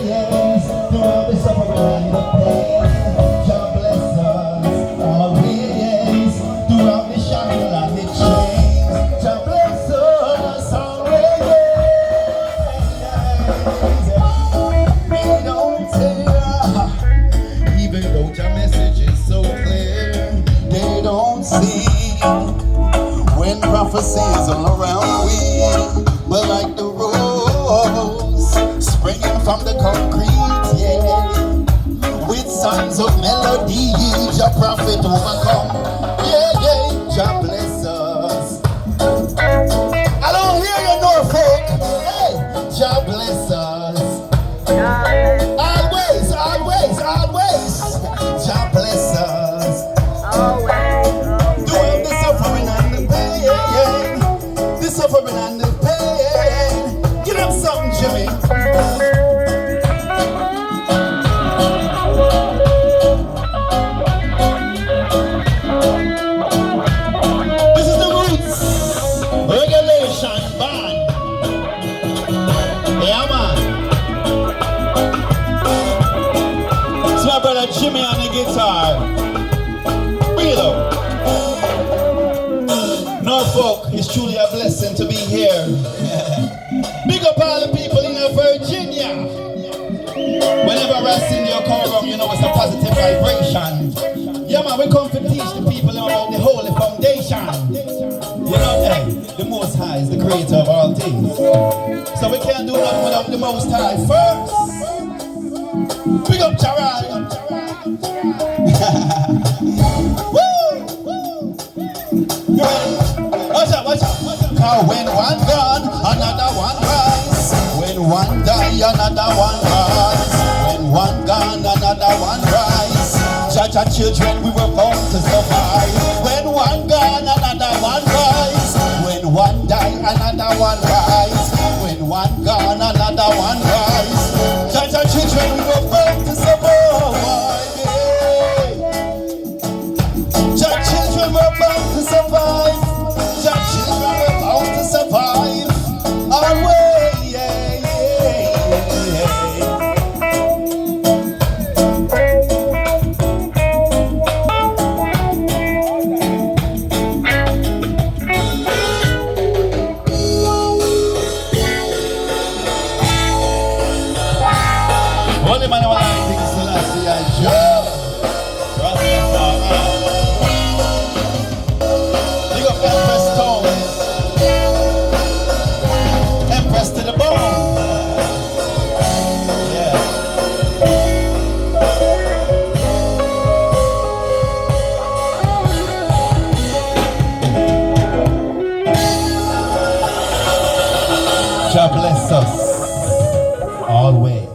yes, throughout the suffering and the pain. Jah bless us always, throughout the shackle and the chains. Jah bless us always. We don't tear, even though Jah message is so clear. They don't see when prophecy is all around we, but like the rose springing from the concrete, yeah, with signs of melody, Jah prophet overcome, yeah, yeah, Jah bless us. I don't hear you, Norfolk. Hey, Jah bless us. Always, always, always. Jah bless us. Doing the suffering and the pain, the suffering and the pain. Give them something, Jimmy. This is the Roots Regulation Band. Yeah, man. It's my brother Jimmy on the guitar. Bring it up. Norfolk, it's truly a blessing to be here. Big up all the people in Virginia. Whenever Ras Indio come around, you know it's a positive vibration. Yeah, man, we come to teach the people about the holy foundation. You know, hey, the Most High is the creator of all things. So we can't do nothing without the Most High first. Big up Charai. Woo! You ready? Watch out, watch out. Cause when one gone, another one rise. When one die, another one rise. When one gone, another one rise. Jah children, we were born to survive. When one gone, another one rise. When one die, another one rise. When one gone, another one rise. Jah children, we were born to survive. Jah children were born to survive. Jah children were born to survive. Always, yeah, yeah, yeah. Holy man, I think Selassie, I Joe. Big up Empress Town. Empress to the bone. Yeah. God bless us always.